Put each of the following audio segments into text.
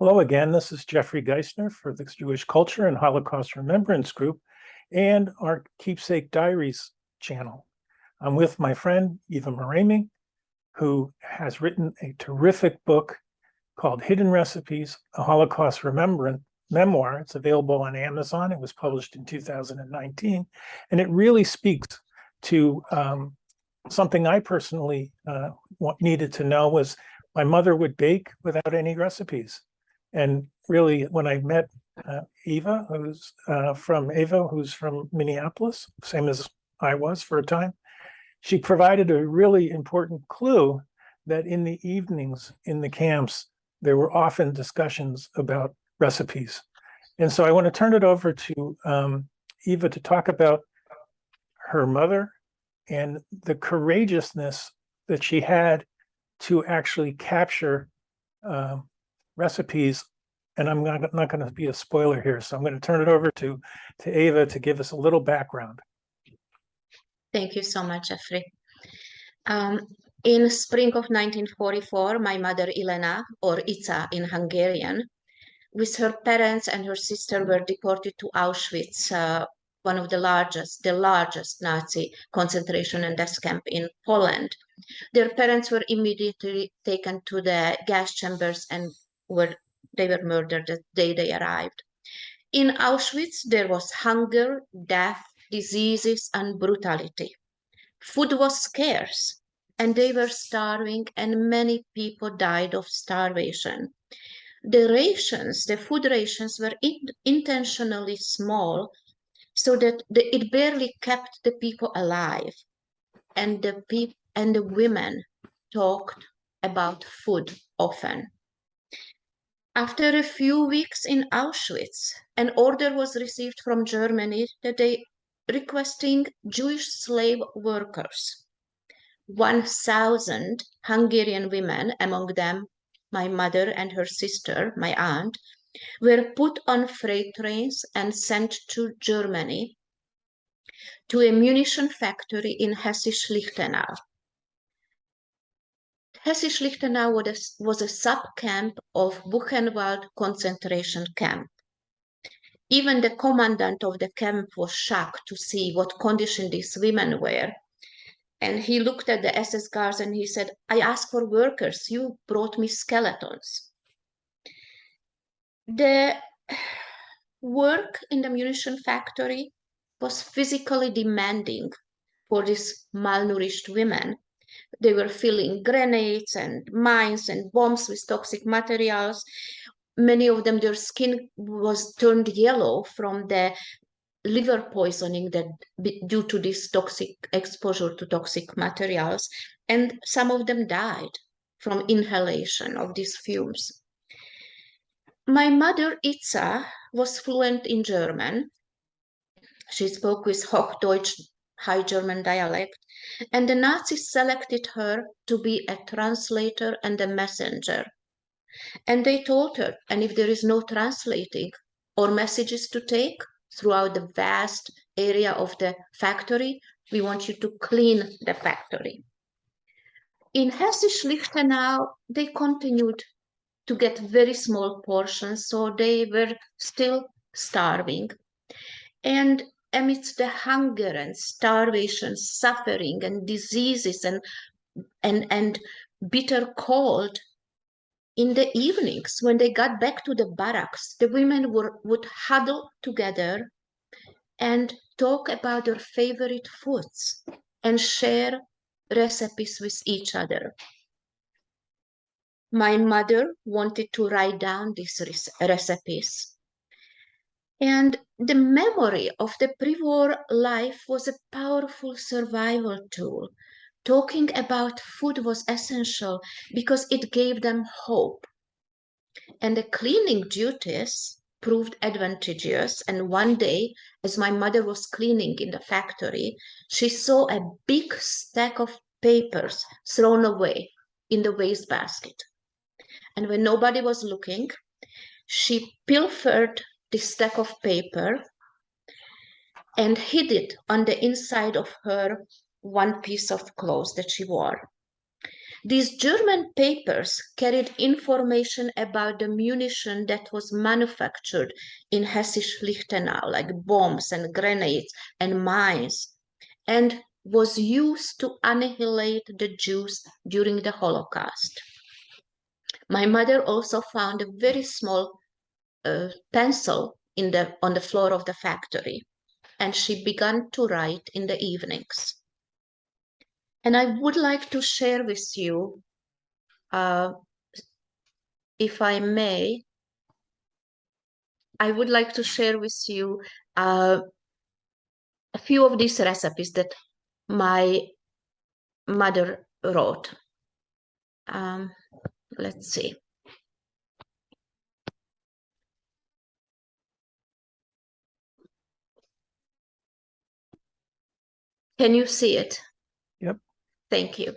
Hello again, this is Jeffery Giesener for the Jewish Culture and Holocaust Remembrance Group and our Keepsake Diaries channel. I'm with my friend Eva Moreimi, who has written a terrific book called Hidden Recipes, a Holocaust Remembrance Memoir. It's available on Amazon. It was published in 2019, and it really speaks to something I personally needed to know was my mother would bake without any recipes. And really, when I met Eva, who's from Minneapolis, same as I was for a time, she provided a really important clue that in the evenings in the camps, there were often discussions about recipes. And so I want to turn it over to Eva to talk about her mother and the courageousness that she had to actually capture recipes. And I'm not going to be a spoiler here, so I'm going to turn it over to Eva to give us a little background. Thank you so much, Jeffrey. In spring of 1944, my mother Ilena, or Ica in Hungarian, with her parents and her sister were deported to Auschwitz, one of the largest Nazi concentration and death camp in Poland. Their parents were immediately taken to the gas chambers and they were murdered the day they arrived. In Auschwitz, there was hunger, death, diseases, and brutality. Food was scarce, and they were starving, and many people died of starvation. The food rations were intentionally small so that it barely kept the people alive. And the women talked about food often. After a few weeks in Auschwitz, an order was received from Germany that they requesting Jewish slave workers. 1,000 Hungarian women, among them my mother and her sister, my aunt, were put on freight trains and sent to Germany to a munition factory in Hessisch-Lichtenau. Hessisch-Lichtenau was a sub-camp of Buchenwald concentration camp. Even the commandant of the camp was shocked to see what condition these women were. And he looked at the SS guards and he said, "I asked for workers, you brought me skeletons." The work in the munition factory was physically demanding for these malnourished women. They were filling grenades and mines and bombs with toxic materials. Many of them, their skin was turned yellow from the liver poisoning that due to this toxic exposure to toxic materials. And some of them died from inhalation of these fumes. My mother, Ica, was fluent in German. She spoke with Hochdeutsch, High German dialect, and the Nazis selected her to be a translator and a messenger. And they told her, and if there is no translating or messages to take throughout the vast area of the factory, we want you to clean the factory. In Hessisch-Lichtenau, they continued to get very small portions, so they were still starving. And amidst the hunger and starvation, suffering and diseases and bitter cold, in the evenings when they got back to the barracks, the women would huddle together and talk about their favorite foods and share recipes with each other. My mother wanted to write down these recipes. And the memory of the pre-war life was a powerful survival tool. Talking about food was essential because it gave them hope. And the cleaning duties proved advantageous. And one day, as my mother was cleaning in the factory, she saw a big stack of papers thrown away in the wastebasket. And when nobody was looking, she pilfered this stack of paper and hid it on the inside of her one piece of clothes that she wore. These German papers carried information about the munition that was manufactured in Hessisch-Lichtenau, like bombs and grenades and mines, and was used to annihilate the Jews during the Holocaust. My mother also found a very small pencil on the floor of the factory, and she began to write in the evenings. And I would like to share with you, if I may, I would like to share with you a few of these recipes that my mother wrote. Let's see. Can you see it? Yep. Thank you.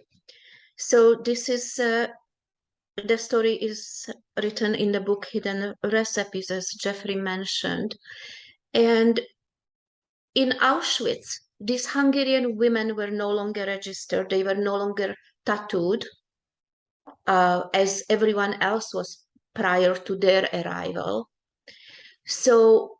So this is, the story is written in the book Hidden Recipes, as Jeffery mentioned. And in Auschwitz, these Hungarian women were no longer registered. They were no longer tattooed, as everyone else was prior to their arrival. So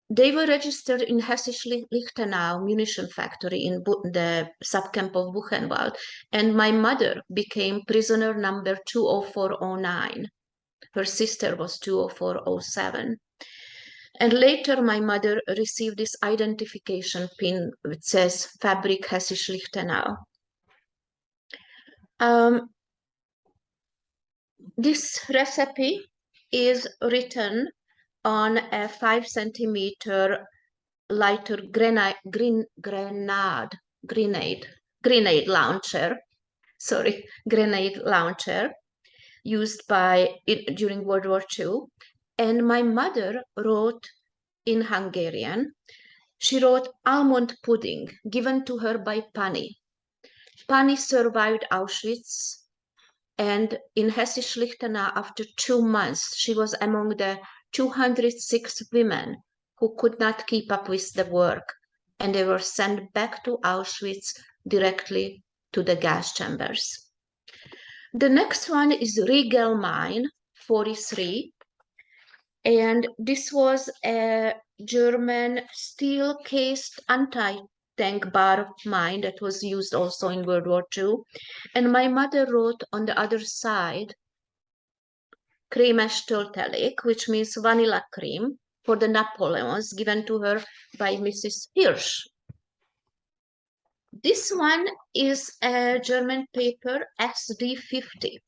they were registered in Hessisch-Lichtenau munition factory in the subcamp of Buchenwald, and my mother became prisoner number 20409. Her sister was 20407. And later my mother received this identification pin which says Fabrik Hessisch-Lichtenau. This recipe is written on a 5 centimeter lighter grenade launcher, grenade launcher used during World War II. And my mother wrote in Hungarian. She wrote almond pudding given to her by Pani. Pani survived Auschwitz, and in Hessisch-Lichtenau, after 2 months, she was among the 206 women who could not keep up with the work, and they were sent back to Auschwitz directly to the gas chambers. The next one is Riegel Mine 43, and this was a German steel-cased anti-tank bar mine that was used also in World War II. And my mother wrote on the other side, Cremes töltelék, which means vanilla cream, for the Napoleons given to her by Mrs. Hirsch. This one is a German paper, SD-50.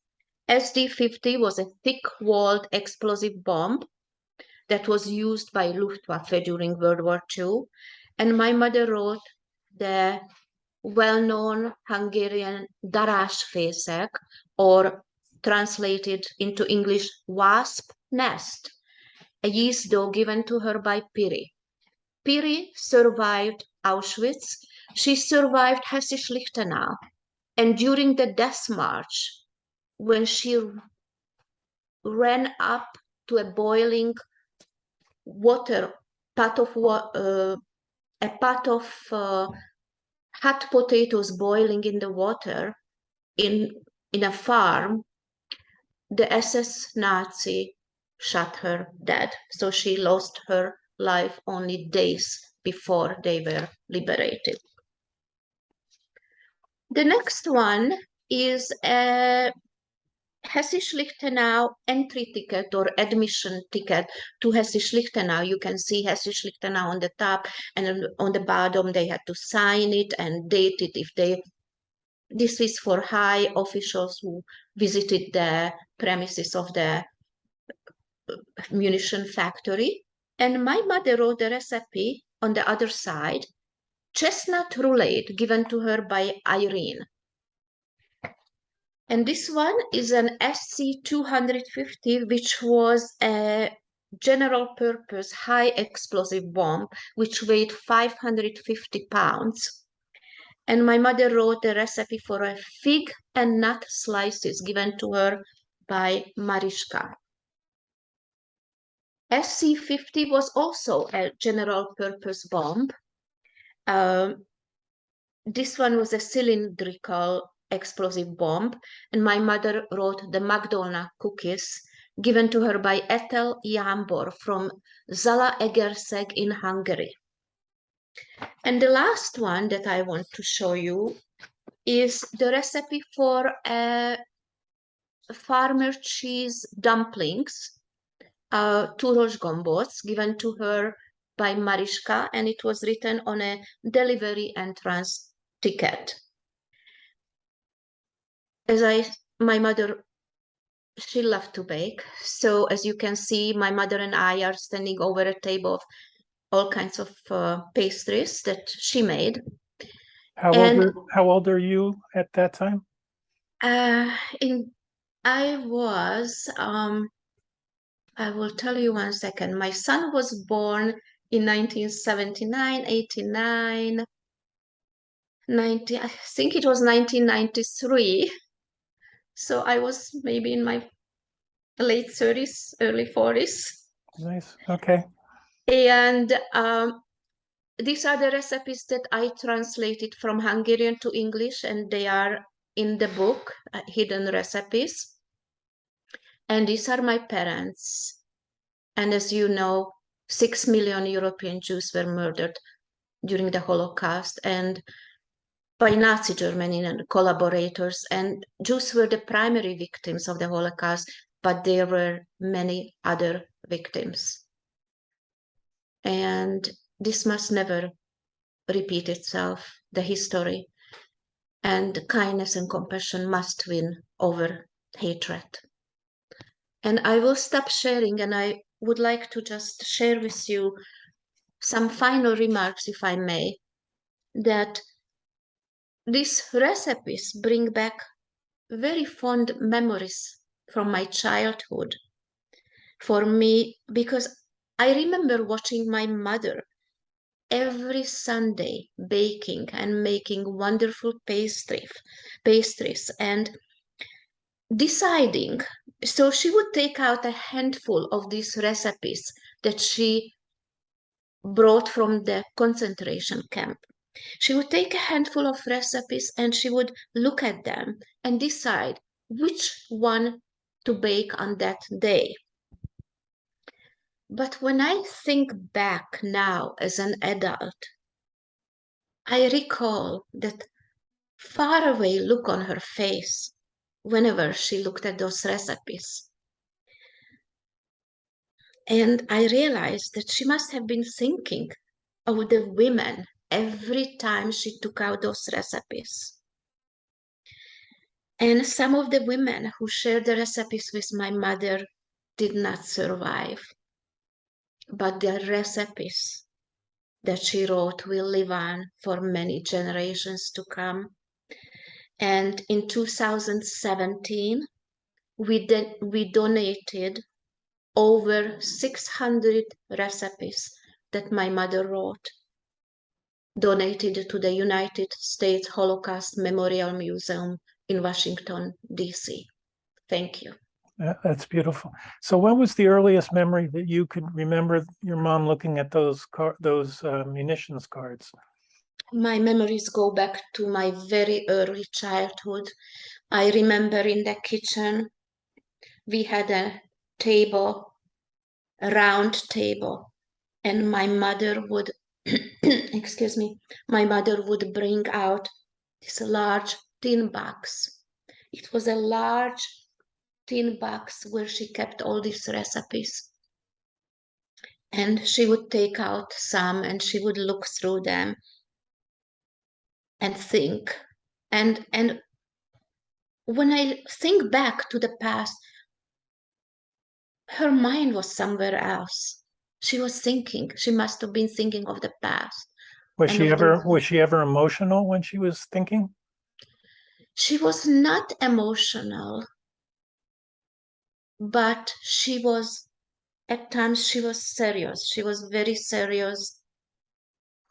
SD-50 was a thick-walled explosive bomb that was used by Luftwaffe during World War II. And my mother wrote the well-known Hungarian darásfészek, or translated into English, wasp nest, a yeast dough given to her by Piri. Piri survived Auschwitz. She survived Hessisch-Lichtenau. And during the death march, when she ran up to a boiling water, a pot of hot potatoes boiling in the water in a farm, the SS Nazi shot her dead. So she lost her life only days before they were liberated. The next one is a Hessisch-Lichtenau entry ticket or admission ticket to Hessisch-Lichtenau. You can see Hessisch-Lichtenau on the top, and on the bottom they had to sign it and date it if they. This is for high officials who visited the premises of the munition factory. And my mother wrote the recipe on the other side, chestnut roulade given to her by Irene. And this one is an SC-250, which was a general purpose high explosive bomb, which weighed 550 pounds. And my mother wrote the recipe for a fig and nut slices given to her by Mariška. SC-50 was also a general purpose bomb. This one was a cylindrical explosive bomb, and my mother wrote the Magdolna cookies given to her by Ethel Jambor from Zalaegerszeg in Hungary. And the last one that I want to show you is the recipe for farmer cheese dumplings, Turos gombos, given to her by Mariska, and it was written on a delivery entrance ticket. My mother, she loved to bake. So as you can see, my mother and I are standing over a table of all kinds of pastries that she made. How old are you at that time? I will tell you 1 second. My son was born in 1979, 89, 90, I think it was 1993. So I was maybe in my late 30s, early 40s. Nice. Okay. And these are the recipes that I translated from Hungarian to English, and they are in the book, Hidden Recipes. And these are my parents. And as you know, 6 million European Jews were murdered during the Holocaust and by Nazi Germany and collaborators. And Jews were the primary victims of the Holocaust, but there were many other victims. And this must never repeat itself, the history. And kindness and compassion must win over hatred. And I will stop sharing, and I would like to just share with you some final remarks, if I may, that these recipes bring back very fond memories from my childhood for me, because I remember watching my mother every Sunday baking and making wonderful pastries and deciding. So she would take out a handful of these recipes that she brought from the concentration camp. She would take a handful of recipes and she would look at them and decide which one to bake on that day. But when I think back now as an adult, I recall that faraway look on her face whenever she looked at those recipes. And I realized that she must have been thinking of the women every time she took out those recipes. And some of the women who shared the recipes with my mother did not survive, but their recipes that she wrote will live on for many generations to come. And in 2017, we donated over 600 recipes that my mother wrote, donated to the United States Holocaust Memorial Museum in Washington, D.C. Thank you. That's beautiful. So when was the earliest memory that you could remember your mom looking at those munitions cards? My memories go back to my very early childhood. I remember in the kitchen, we had a table, a round table, and my mother would, excuse me, my mother would bring out this large tin box. It was a large tin box where she kept all these recipes. And she would take out some and she would look through them and think. And when I think back to the past, her mind was somewhere else. She was thinking, she must have been thinking of the past. Was she ever emotional when she was thinking? She was not emotional, but at times she was serious. She was very serious,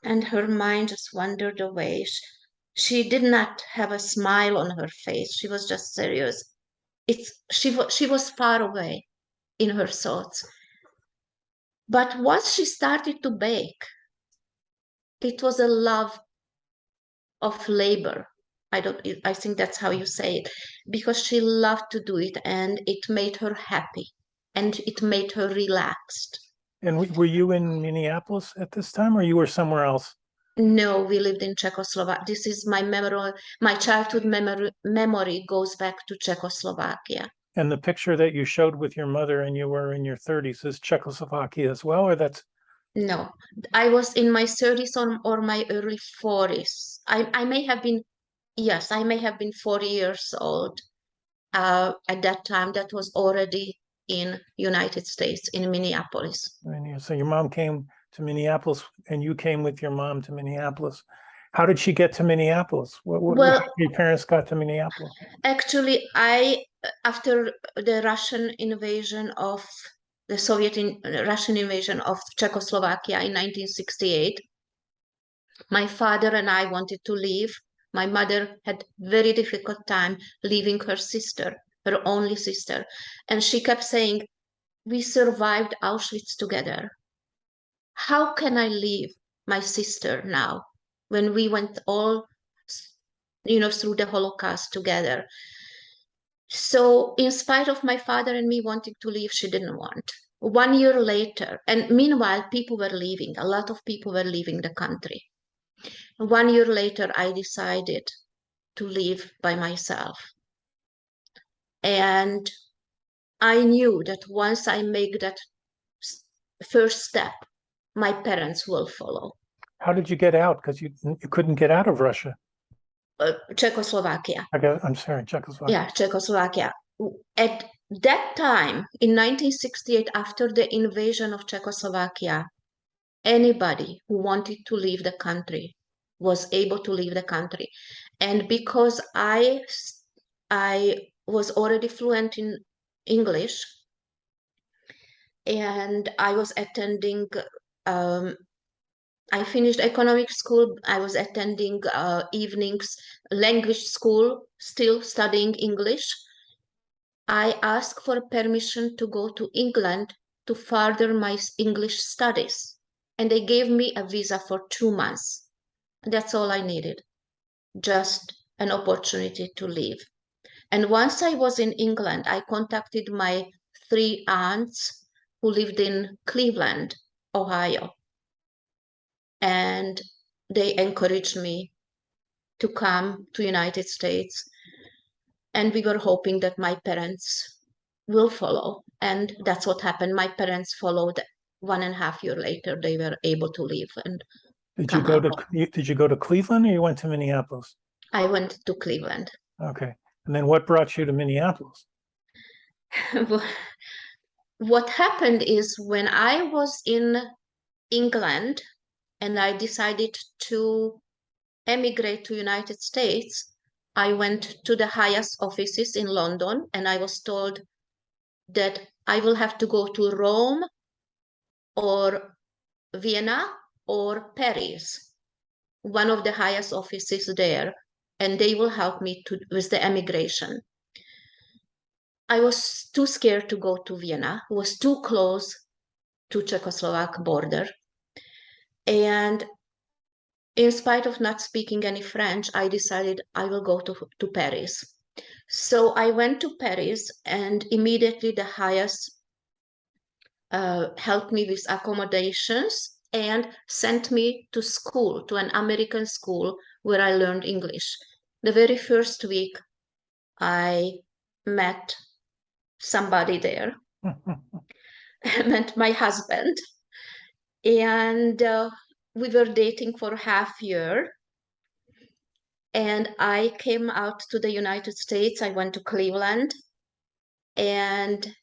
and her mind just wandered away. She did not have a smile on her face. She was just serious. She was far away in her thoughts. But once she started to bake, it was a love of labor, I think that's how you say it, because she loved to do it and it made her happy and it made her relaxed. And were you in Minneapolis at this time, or you were somewhere else? No, we lived in Czechoslovakia. This is my memory. My childhood memory goes back to Czechoslovakia. And the picture that you showed with your mother and you were in your 30s is Czechoslovakia as well, or that's No, I was in my 30s or my early 40s. I may have been, yes, I may have been 40 years old at that time. That was already in United States, in Minneapolis. so your mom came to Minneapolis and you came with your mom to Minneapolis. How did she get to Minneapolis? Well, Your parents got to Minneapolis? actually, after the Russian invasion of the Russian invasion of Czechoslovakia in 1968, my father and I wanted to leave. My mother had very difficult time leaving her sister, her only sister, and she kept saying, "We survived Auschwitz together. How can I leave my sister now when we went all, through the Holocaust together?" So in spite of my father and me wanting to leave, she didn't want. 1 year later, and meanwhile, people were leaving. A lot of people were leaving the country. 1 year later, I decided to leave by myself. And I knew that once I make that first step, my parents will follow. How did you get out? Because you couldn't get out of Russia. Czechoslovakia. I'm sorry, Czechoslovakia. Yeah, Czechoslovakia. At that time, in 1968, after the invasion of Czechoslovakia, anybody who wanted to leave the country was able to leave the country. And because I was already fluent in English, and I was attending, I finished economic school. I was attending evenings language school, still studying English. I asked for permission to go to England to further my English studies. And they gave me a visa for 2 months. That's all I needed, just an opportunity to leave. And once I was in England, I contacted my 3 aunts who lived in Cleveland, Ohio. And they encouraged me to come to United States. And we were hoping that my parents will follow. And that's what happened. My parents followed. 1.5 years later, they were able to leave and Did you go to Cleveland or you went to Minneapolis? I went to Cleveland. Okay. And then what brought you to Minneapolis? What happened is when I was in England and I decided to emigrate to United States, I went to the highest offices in London and I was told that I will have to go to Rome or Vienna or Paris, one of the highest offices there, and they will help me with the emigration. I was too scared to go to Vienna. It was too close to Czechoslovak border. And in spite of not speaking any French, I decided I will go to Paris. So I went to Paris and immediately the highest helped me with accommodations and sent me to school, to an American school where I learned English. The very first week, I met somebody there. I met my husband, and we were dating for half year. And I came out to the United States. I went to Cleveland, and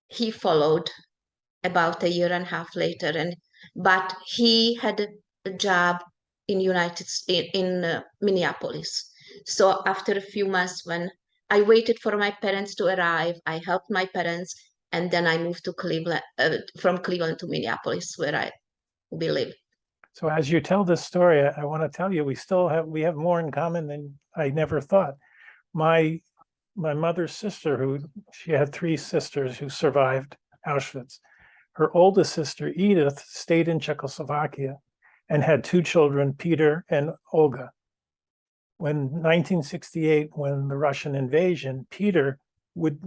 he followed about 1.5 years later. But he had a job in Minneapolis. So after a few months, when I waited for my parents to arrive, I helped my parents, and then I moved to Cleveland, from Cleveland to Minneapolis, where we live. So as you tell this story, I want to tell you, we have more in common than I never thought. My mother's sister, she had 3 sisters who survived Auschwitz. Her oldest sister, Edith, stayed in Czechoslovakia and had 2 children, Peter and Olga. when 1968, when the Russian invasion, Peter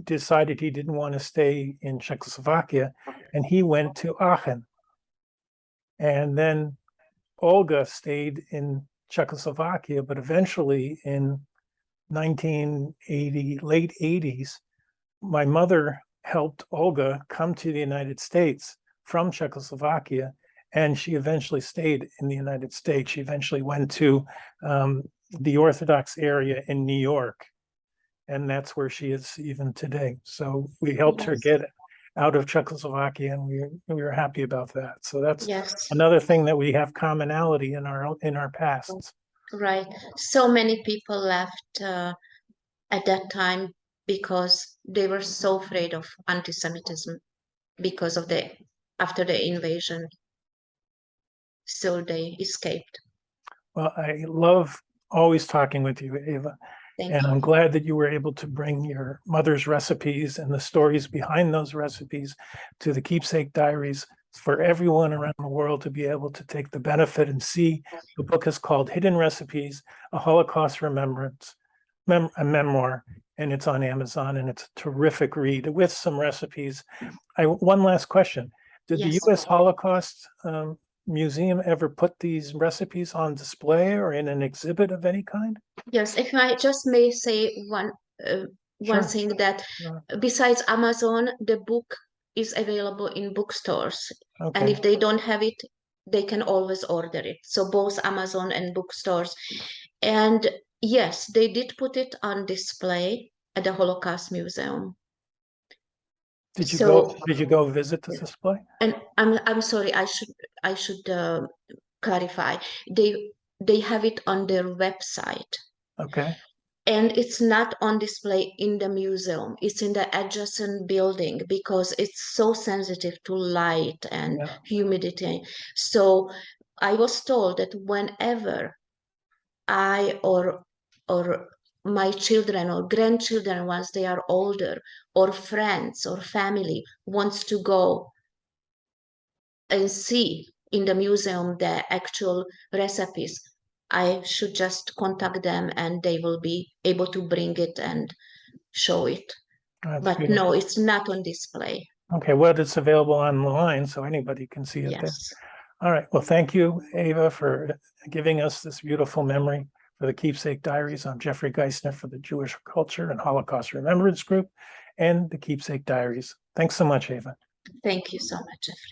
decided he didn't want to stay in Czechoslovakia, and he went to Aachen. And then Olga stayed in Czechoslovakia, but eventually in 1980, late 80s, my mother helped Olga come to the United States from Czechoslovakia, and she eventually stayed in the United States. She eventually went to the Orthodox area in New York, and that's where she is even today. So we helped her get out of Czechoslovakia, and we were happy about that. So that's another thing that we have commonality in our pasts. Right. So many people left at that time because they were so afraid of anti-Semitism because of after the invasion. So they escaped. Well, I love always talking with you, Eva. Thank you. I'm glad that you were able to bring your mother's recipes and the stories behind those recipes to the Keepsake Diaries for everyone around the world to be able to take the benefit and see. The book is called Hidden Recipes, A Holocaust Remembrance, a memoir, and it's on Amazon, and it's a terrific read with some recipes. One last question. Did the U.S. Holocaust Museum ever put these recipes on display or in an exhibit of any kind? Yes, if I just may say one thing, that besides Amazon, the book is available in bookstores. Okay. And if they don't have it, they can always order it. So both Amazon and bookstores. And yes, they did put it on display at the Holocaust Museum. Did you go visit the display? And I'm sorry, I should clarify. They have it on their website. Okay. And it's not on display in the museum. It's in the adjacent building because it's so sensitive to light and humidity. So I was told that whenever I or my children or grandchildren, once they are older, or friends or family wants to go and see in the museum the actual recipes, I should just contact them and they will be able to bring it and show it. But beautiful. No, it's not on display. Okay, well, it's available online, so anybody can see it there. All right, well, thank you, Eva, for giving us this beautiful memory for the Keepsake Diaries. I'm Jeffery Giesener for the Jewish Culture and Holocaust Remembrance Group and the Keepsake Diaries. Thanks so much, Eva. Thank you so much, Jeffery.